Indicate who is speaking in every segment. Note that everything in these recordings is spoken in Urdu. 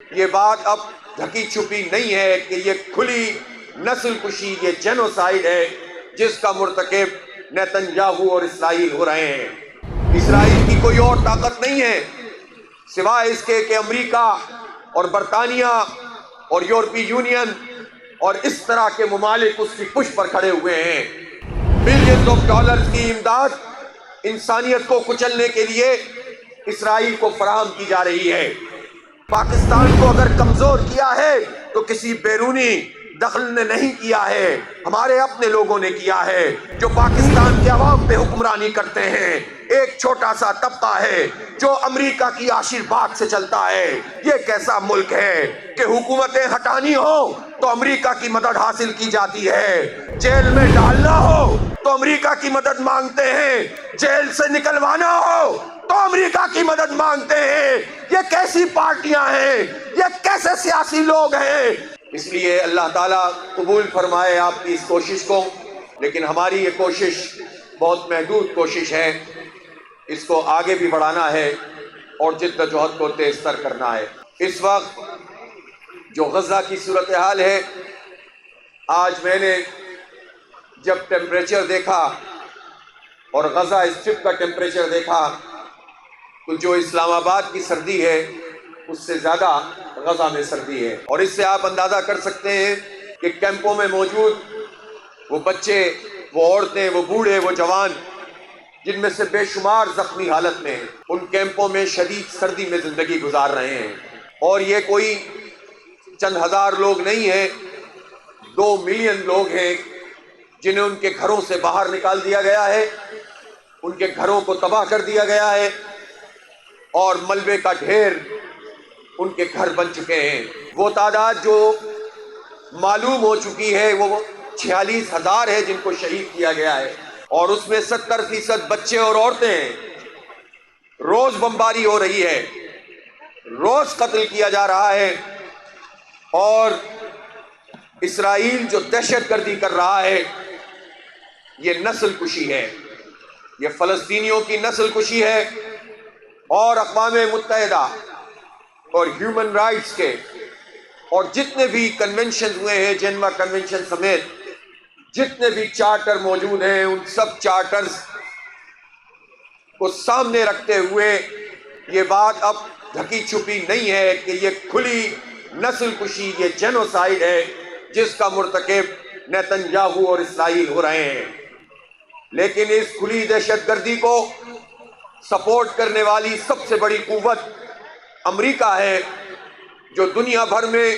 Speaker 1: یہ بات اب ڈھکی چھپی نہیں ہے کہ یہ کھلی نسل کشی، یہ جینوسائیڈ ہے جس کا مرتکب نیتن یاہو اور اسرائیل ہو رہے ہیں۔ اسرائیل کی کوئی اور طاقت نہیں ہے سوائے اس کے کہ امریکہ اور برطانیہ اور یورپی یونین اور اس طرح کے ممالک اس کی پشت پر کھڑے ہوئے ہیں۔ بلینز آف ڈالرز کی امداد انسانیت کو کچلنے کے لیے اسرائیل کو فراہم کی جا رہی ہے۔ پاکستان کو اگر کمزور کیا ہے تو کسی بیرونی دخل نے نہیں کیا ہے، ہمارے اپنے لوگوں نے کیا ہے جو پاکستان کے عوام پہ حکمرانی کرتے ہیں۔ ایک چھوٹا سا طبقہ ہے جو امریکہ کی آشیرواد سے چلتا ہے۔ یہ کیسا ملک ہے کہ حکومتیں ہٹانی ہو تو امریکہ کی مدد حاصل کی جاتی ہے، جیل میں ڈالنا ہو تو امریکہ کی مدد مانگتے ہیں، جیل سے نکلوانا ہو تو امریکہ کی مدد مانگتے ہیں۔ یہ کیسی پارٹیاں ہیں، یہ کیسے سیاسی لوگ ہیں؟ اس لیے اللہ تعالیٰ قبول فرمائے آپ کی اس کوشش کو، لیکن ہماری یہ کوشش بہت محدود کوشش ہے، اس کو آگے بھی بڑھانا ہے اور جدوجہد کو تیز تر کرنا ہے۔ اس وقت جو غزہ کی صورتحال ہے، آج میں نے جب ٹیمپریچر دیکھا اور غزہ اسٹرپ کا ٹیمپریچر دیکھا تو جو اسلام آباد کی سردی ہے اس سے زیادہ غزہ میں سردی ہے، اور اس سے آپ اندازہ کر سکتے ہیں کہ کیمپوں میں موجود وہ بچے، وہ عورتیں، وہ بوڑھے، وہ جوان، جن میں سے بے شمار زخمی حالت میں ہیں، ان کیمپوں میں شدید سردی میں زندگی گزار رہے ہیں۔ اور یہ کوئی چند ہزار لوگ نہیں ہیں، 2 ملین لوگ ہیں جنہیں ان کے گھروں سے باہر نکال دیا گیا ہے، ان کے گھروں کو تباہ کر دیا گیا ہے اور ملبے کا ڈھیر ان کے گھر بن چکے ہیں۔ وہ تعداد جو معلوم ہو چکی ہے وہ 46,000 ہے جن کو شہید کیا گیا ہے، اور اس میں 70% بچے اور عورتیں ہیں۔ روز بمباری ہو رہی ہے، روز قتل کیا جا رہا ہے، اور اسرائیل جو دہشت گردی کر رہا ہے یہ نسل کشی ہے، یہ فلسطینیوں کی نسل کشی ہے، اور اقوام متحدہ اور ہیومن رائٹس کے اور جتنے بھی کنونشن ہوئے ہیں، جنیوا کنونشن سمیت جتنے بھی چارٹر موجود ہیں، ان سب چارٹرز کو سامنے رکھتے ہوئے یہ بات اب ڈھکی چھپی نہیں ہے کہ یہ کھلی نسل کشی، یہ جینوسائیڈ ہے جس کا مرتکب نیتن یاہو اور اسرائیل ہو رہے ہیں۔ لیکن اس کھلی دہشت گردی کو سپورٹ کرنے والی سب سے بڑی قوت امریکہ ہے، جو دنیا بھر میں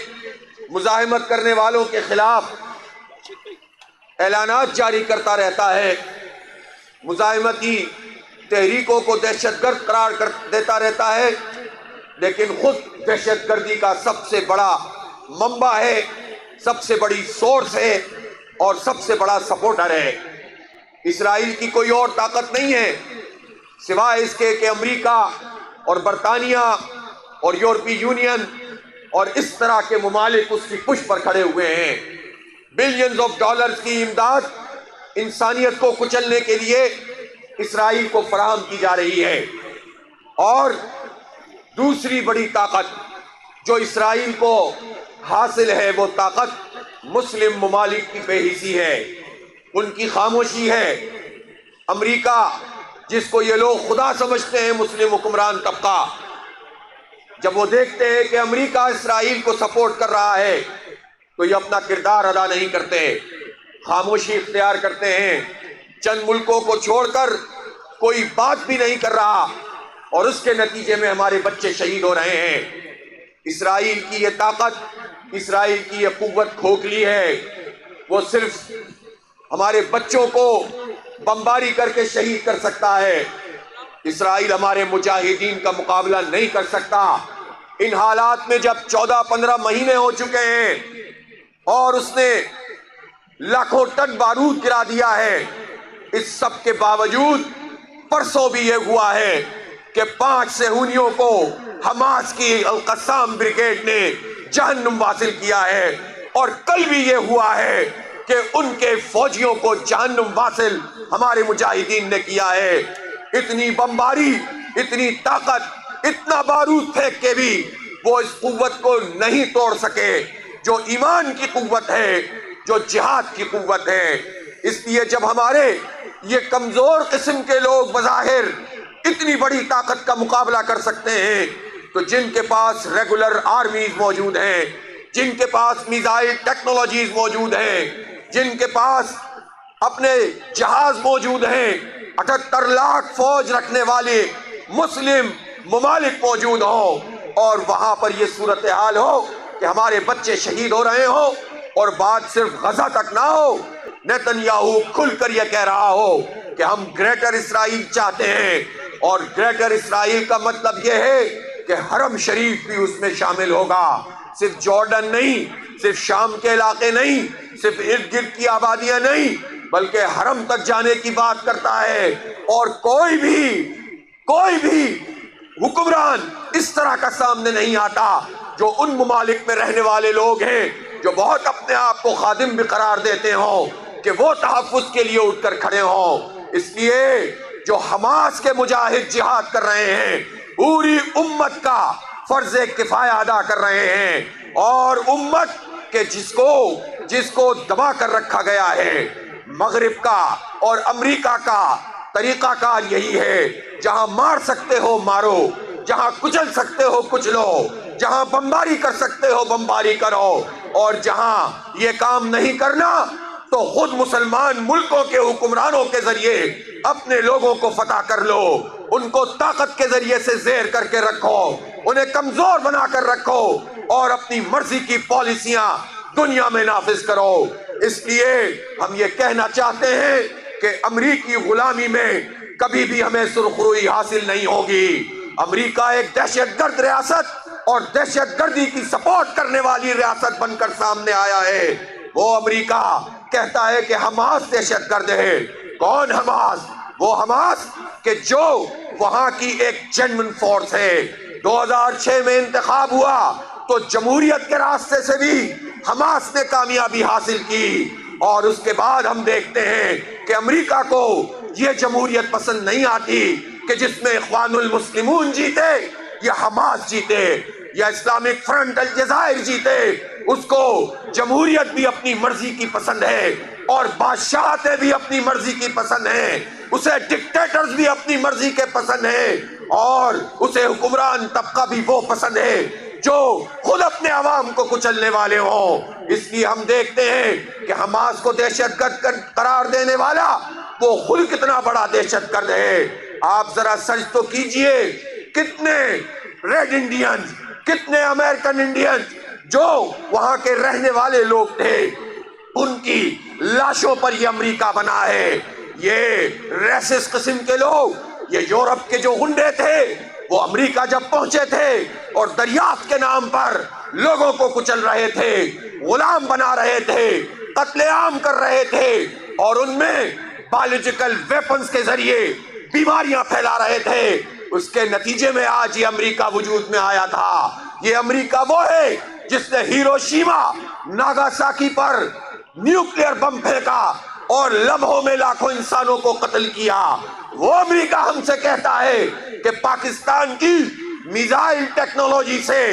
Speaker 1: مزاحمت کرنے والوں کے خلاف اعلانات جاری کرتا رہتا ہے، مزاحمتی تحریکوں کو دہشت گرد قرار دیتا رہتا ہے، لیکن خود دہشت گردی کا سب سے بڑا منبع ہے، سب سے بڑی سورس ہے اور سب سے بڑا سپورٹر ہے۔ اسرائیل کی کوئی اور طاقت نہیں ہے سوائے اس کے کہ امریکہ اور برطانیہ اور یورپی یونین اور اس طرح کے ممالک اس کی پشت پر کھڑے ہوئے ہیں۔ بلینز آف ڈالرز کی امداد انسانیت کو کچلنے کے لیے اسرائیل کو فراہم کی جا رہی ہے، اور دوسری بڑی طاقت جو اسرائیل کو حاصل ہے وہ طاقت مسلم ممالک کی بے حسی ہے، ان کی خاموشی ہے۔ امریکہ جس کو یہ لوگ خدا سمجھتے ہیں، مسلم حکمران طبقہ، جب وہ دیکھتے ہیں کہ امریکہ اسرائیل کو سپورٹ کر رہا ہے تو یہ اپنا کردار ادا نہیں کرتے، خاموشی اختیار کرتے ہیں، چند ملکوں کو چھوڑ کر کوئی بات بھی نہیں کر رہا، اور اس کے نتیجے میں ہمارے بچے شہید ہو رہے ہیں۔ اسرائیل کی یہ طاقت، اسرائیل کی یہ قوت کھوکھلی ہے، وہ صرف ہمارے بچوں کو بمباری کر کے شہید کر سکتا ہے، اسرائیل ہمارے مجاہدین کا مقابلہ نہیں کر سکتا۔ ان حالات میں جب 14-15 مہینے ہو چکے ہیں اور اس نے لاکھوں ٹن بارود گرا دیا ہے، اس سب کے باوجود پرسوں بھی یہ ہوا ہے کہ 5 صہیونیوں کو حماس کی القسام بریگیڈ نے جہنم واصل کیا ہے، اور کل بھی یہ ہوا ہے کہ ان کے فوجیوں کو جہنم واصل ہمارے مجاہدین نے کیا ہے۔ اتنی بمباری، اتنی طاقت، اتنا بارود پھینک کے بھی وہ اس قوت کو نہیں توڑ سکے جو ایمان کی قوت ہے، جو جہاد کی قوت ہے۔ اس لیے جب ہمارے یہ کمزور قسم کے لوگ بظاہر اتنی بڑی طاقت کا مقابلہ کر سکتے ہیں، تو جن کے پاس ریگولر آرمیز موجود ہیں، جن کے پاس میزائل ٹیکنالوجیز موجود ہیں، جن کے پاس اپنے جہاز موجود ہیں، 78 لاکھ فوج رکھنے والے مسلم ممالک موجود ہوں، اور وہاں پر یہ صورتحال ہو کہ ہمارے بچے شہید ہو رہے ہوں، اور بات صرف غزہ تک نہ ہو، نیتن یاہو کھل کر یہ کہہ رہا ہو کہ ہم گریٹر اسرائیل چاہتے ہیں، اور گریٹر اسرائیل کا مطلب یہ ہے کہ حرم شریف بھی اس میں شامل ہوگا، صرف جارڈن نہیں، صرف شام کے علاقے نہیں، صرف ارد گرد کی آبادیاں نہیں، بلکہ حرم تک جانے کی بات کرتا ہے۔ اور کوئی بھی حکمران اس طرح کا سامنے نہیں آتا جو ان ممالک میں رہنے والے لوگ ہیں جو بہت اپنے آپ کو خادم بھی قرار دیتے ہوں کہ وہ تحفظ کے لیے اٹھ کر کھڑے ہوں۔ اس لیے جو حماس کے مجاہد جہاد کر رہے ہیں، پوری امت کا فرض کفایہ ادا کر رہے ہیں، اور امت کے جس کو دبا کر رکھا گیا ہے۔ مغرب کا اور امریکہ کا طریقہ کار یہی ہے، جہاں مار سکتے ہو مارو، جہاں کچل سکتے ہو کچلو، جہاں بمباری کر سکتے ہو بمباری کرو، اور جہاں یہ کام نہیں کرنا تو خود مسلمان ملکوں کے حکمرانوں کے ذریعے اپنے لوگوں کو فتح کر لو، ان کو طاقت کے ذریعے سے زیر کر کے رکھو، انہیں کمزور بنا کر رکھو، اور اپنی مرضی کی پالیسیاں دنیا میں نافذ کرو۔ اس لیے ہم یہ کہنا چاہتے ہیں کہ امریکی غلامی میں کبھی بھی ہمیں سرخروئی حاصل نہیں ہوگی۔ امریکہ ایک دہشت گرد ریاست اور دہشت گردی کی سپورٹ کرنے والی ریاست بن کر سامنے آیا ہے۔ وہ امریکہ کہتا ہے کہ حماس دہشت گرد ہے۔ کون حماس؟ وہ حماس کہ جو وہاں کی ایک جنون فورس ہے۔ 2006 میں انتخاب ہوا تو جمہوریت کے راستے سے بھی حماس نے کامیابی حاصل کی، اور اس کے بعد ہم دیکھتے ہیں کہ امریکہ کو یہ جمہوریت پسند نہیں آتی کہ جس میں اخوان المسلمون جیتے یا حماس جیتے یا اسلامک فرنٹ الجزائر جیتے۔ اس کو جمہوریت بھی اپنی مرضی کی پسند ہے، اور بادشاہتیں بھی اپنی مرضی کی پسند ہیں، اسے ڈکٹیٹرز بھی اپنی مرضی کے پسند ہیں، اور اسے حکمران طبقہ بھی وہ پسند ہے جو خود اپنے عوام کو کچلنے والے ہوں۔ اس لیے ہم دیکھتے ہیں کہ حماس کو دہشت گرد قرار دینے والا وہ خود کتنا بڑا دہشت گرد ہے۔ آپ ذرا سرچ تو کیجئے، کتنے ریڈ انڈینز، کتنے امریکن انڈینز جو وہاں کے رہنے والے لوگ تھے، ان کی لاشوں پر یہ امریکہ بنا ہے۔ یہ ریسس قسم کے لوگ، یہ یورپ کے جو گنڈے تھے، وہ امریکہ جب پہنچے تھے اور دریافت کے نام پر لوگوں کو کچل رہے تھے، غلام بنا رہے تھے، قتل عام کر رہے تھے، اور ان میں بایولوجیکل ویپنز کے ذریعے بیماریاں پھیلا رہے تھے۔ اس کے نتیجے میں آج یہ امریکہ وجود میں آیا تھا۔ یہ امریکہ وہ ہے جس نے ہیروشیما ناگاساکی پر نیوکلیئر بم پھینکا اور لمحوں میں لاکھوں انسانوں کو قتل کیا۔ وہ امریکہ ہم سے کہتا ہے کہ پاکستان کی میزائل ٹیکنالوجی سے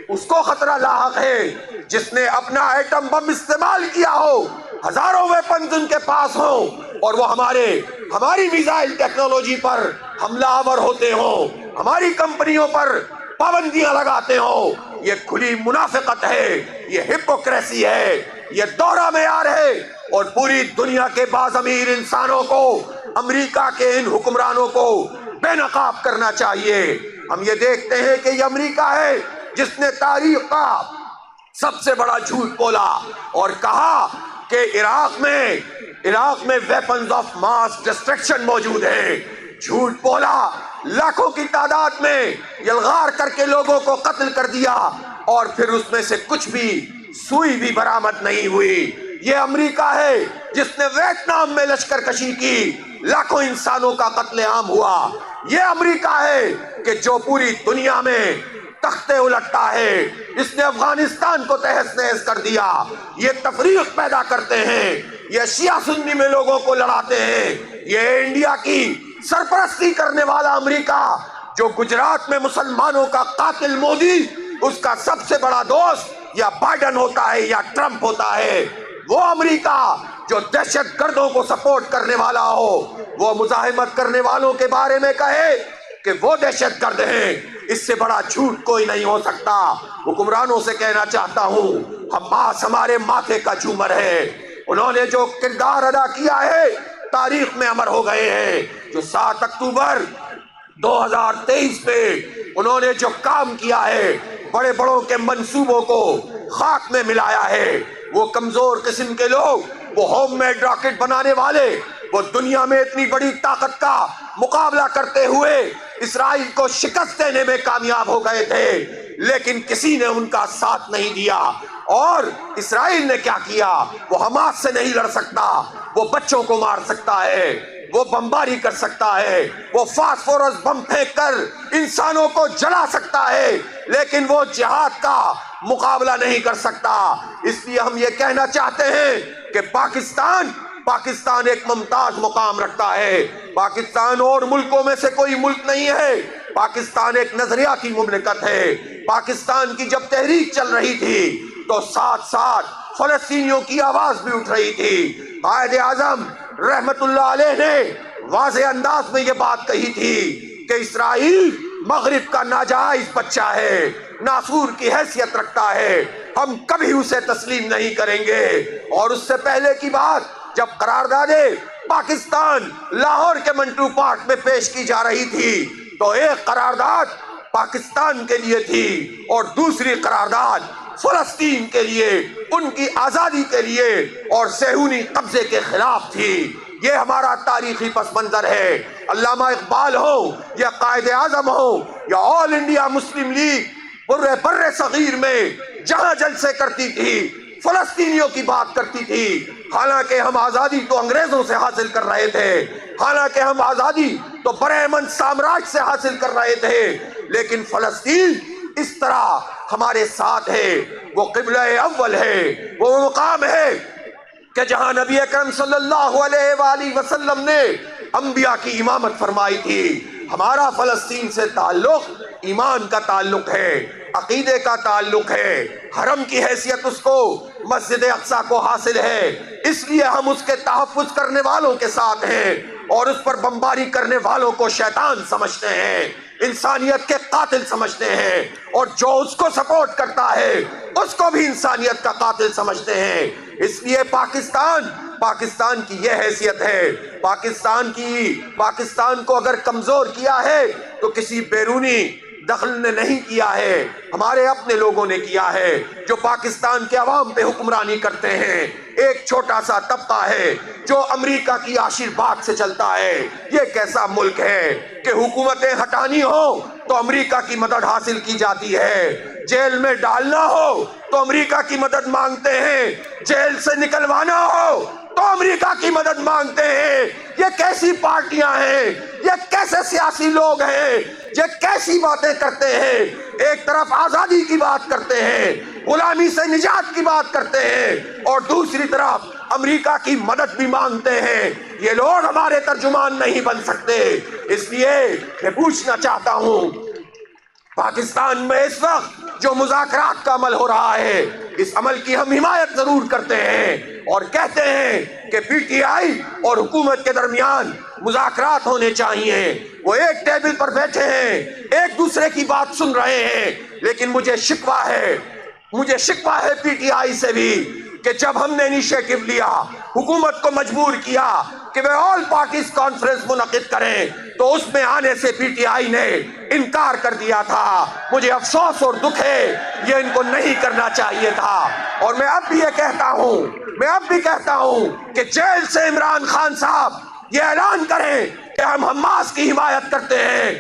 Speaker 1: اس کو خطرہ لاحق ہے، جس نے اپنا ایٹم بم استعمال کیا ہو، ہزاروں ویپنز ان کے پاس ہوں، اور وہ ہماری میزائل ٹیکنالوجی پر حملہ آور ہوتے ہوں، ہماری کمپنیوں پر پابندیاں لگاتے ہوں۔ یہ کھلی منافقت ہے، یہ ہپوکریسی ہے، یہ دوہرا معیار ہے، اور پوری دنیا کے باز امیر انسانوں کو امریکہ کے ان حکمرانوں کو بے نقاب کرنا چاہیے۔ ہم یہ دیکھتے ہیں کہ یہ امریکہ ہے جس نے تاریخ کا سب سے بڑا جھوٹ بولا اور کہا کہ عراق میں ویپنز آف ماس ڈسٹرکشن موجود ہیں۔ جھوٹ بولا، لاکھوں کی تعداد میں یلغار کر کے لوگوں کو قتل کر دیا، اور پھر اس میں سے کچھ بھی سوئی بھی برآمد نہیں ہوئی۔ یہ امریکہ ہے جس نے ویتنام میں لشکر کشی کی، لاکھوں انسانوں کا قتل عام ہوا۔ یہ امریکہ ہے کہ جو پوری دنیا میں تختے الٹتا ہے، اس نے افغانستان کو تہس نہس کر دیا۔ یہ تفریق پیدا کرتے ہیں، یہ شیعہ سنی میں لوگوں کو لڑاتے ہیں۔ یہ انڈیا کی سرپرستی کرنے والا امریکہ جو گجرات میں مسلمانوں کا قاتل مودی اس کا سب سے بڑا دوست یا بائیڈن ہوتا ہے یا ٹرمپ ہوتا ہے۔ وہ امریکہ جو دہشت گردوں کو سپورٹ کرنے والا ہو، وہ مزاحمت کرنے والوں کے بارے میں کہے کہ وہ دہشت گرد ہیں، اس سے بڑا جھوٹ کوئی نہیں ہو سکتا۔ حکمرانوں سے کہنا چاہتا ہوں، حماس ہمارے ماتھے کا جھومر ہے۔ انہوں نے جو کردار ادا کیا ہے تاریخ میں امر ہو گئے ہیں۔ جو 7 اکتوبر 2023 میں انہوں نے جو کام کیا ہے، بڑے بڑوں کے منصوبوں کو خاک میں ملایا ہے، وہ کمزور قسم کے لوگ، وہ ہوم میڈ راکٹ بنانے والے، وہ دنیا میں اتنی بڑی طاقت کا مقابلہ کرتے ہوئے اسرائیل کو شکست دینے میں کامیاب ہو گئے تھے، لیکن کسی نے ان کا ساتھ نہیں دیا۔ اور اسرائیل نے کیا کیا؟ وہ حماس سے نہیں لڑ سکتا، وہ بچوں کو مار سکتا ہے، وہ بمباری کر سکتا ہے، وہ فاسفورس بم پھینک کر انسانوں کو جلا سکتا ہے، لیکن وہ جہاد کا مقابلہ نہیں کر سکتا۔ اس لیے ہم یہ کہنا چاہتے ہیں کہ پاکستان ایک ممتاز مقام رکھتا ہے۔ پاکستان اور ملکوں میں سے کوئی ملک نہیں ہے۔ پاکستان ایک نظریاتی مملکت ہے۔ پاکستان کی جب تحریک چل رہی تھی تو ساتھ ساتھ فلسطینیوں کی آواز بھی اٹھ رہی تھی۔ قائد اعظم رحمت اللہ علیہ نے واضح انداز میں یہ بات کہی تھی کہ اسرائیل مغرب کا ناجائز بچہ ہے، ناسور کی حیثیت رکھتا ہے، ہم کبھی اسے تسلیم نہیں کریں گے۔ اور اس سے پہلے کی بات، جب قراردادیں پاکستان لاہور کے منٹو پارک میں پیش کی جا رہی تھی تو ایک قرارداد پاکستان کے لیے تھی اور دوسری قرارداد فلسطین کے لیے، ان کی آزادی کے لیے اور صہیونی قبضے کے خلاف تھی۔ یہ ہمارا تاریخی پس منظر ہے۔ علامہ اقبال ہو یا قائد اعظم ہو یا آل انڈیا مسلم لیگ بر صغیر میں جہاں جلسے کرتی تھی، فلسطینیوں کی بات کرتی تھی۔ حالانکہ ہم آزادی تو انگریزوں سے حاصل کر رہے تھے، حالانکہ ہم آزادی تو برہمن سامراج سے حاصل کر رہے تھے، لیکن فلسطین اس طرح ہمارے ساتھ ہے۔ وہ قبلہ اول ہے، وہ مقام ہے کہ جہاں نبی اکرم صلی اللہ علیہ وآلہ وسلم نے انبیاء کی امامت فرمائی تھی۔ ہمارا فلسطین سے تعلق ایمان کا تعلق ہے، عقیدے کا تعلق ہے، حرم کی حیثیت اس کو، مسجد اقصی کو حاصل ہے، اس لیے ہم اس کے تحفظ کرنے والوں کے ساتھ ہیں اور اس پر بمباری کرنے والوں کو شیطان سمجھتے ہیں، انسانیت کے قاتل سمجھتے ہیں، اور جو اس کو سپورٹ کرتا ہے اس کو بھی انسانیت کا قاتل سمجھتے ہیں۔ اس لیے پاکستان کی یہ حیثیت ہے۔ پاکستان کو اگر کمزور کیا ہے تو کسی بیرونی دخل نے نہیں کیا ہے، ہمارے اپنے لوگوں نے کیا ہے جو پاکستان کے عوام پہ حکمرانی کرتے ہیں۔ ایک چھوٹا سا طبقہ ہے جو امریکہ کی آشیرواد سے چلتا ہے۔ یہ کیسا ملک ہے کہ حکومتیں ہٹانی ہو تو امریکہ کی مدد حاصل کی جاتی ہے، جیل میں ڈالنا ہو تو امریکہ کی مدد مانگتے ہیں، جیل سے نکلوانا ہو تو امریکہ کی مدد مانگتے ہیں۔ یہ کیسی پارٹیاں ہیں؟ یہ کیسے سیاسی لوگ ہیں؟ یہ کیسی باتیں کرتے ہیں؟ ایک طرف آزادی کی بات کرتے ہیں، غلامی سے نجات کی بات کرتے ہیں، اور دوسری طرف امریکہ کی مدد بھی مانگتے ہیں۔ یہ لوگ ہمارے ترجمان نہیں بن سکتے۔ اس لیے میں پوچھنا چاہتا ہوں، پاکستان میں اس وقت جو مذاکرات کا عمل ہو رہا ہے، اس عمل کی ہم حمایت ضرور کرتے ہیں اور کہتے ہیں کہ پی ٹی آئی اور حکومت کے درمیان مذاکرات ہونے چاہیے۔ وہ ایک ٹیبل پر بیٹھے ہیں، ایک دوسرے کی بات سن رہے ہیں، لیکن مجھے شکوہ ہے پی ٹی آئی سے بھی کہ جب ہم نے انیشیٹو لیا، حکومت کو مجبور کیا کہ وہ آل پارٹیز کانفرنس منعقد کریں، تو اس میں آنے سے پی ٹی آئی نے انکار کر دیا تھا۔ مجھے افسوس اور دکھ ہے، یہ ان کو نہیں کرنا چاہیے تھا۔ اور میں اب بھی کہتا ہوں کہ جیل سے عمران خان صاحب یہ اعلان کریں کہ ہم حماس کی حمایت کرتے ہیں۔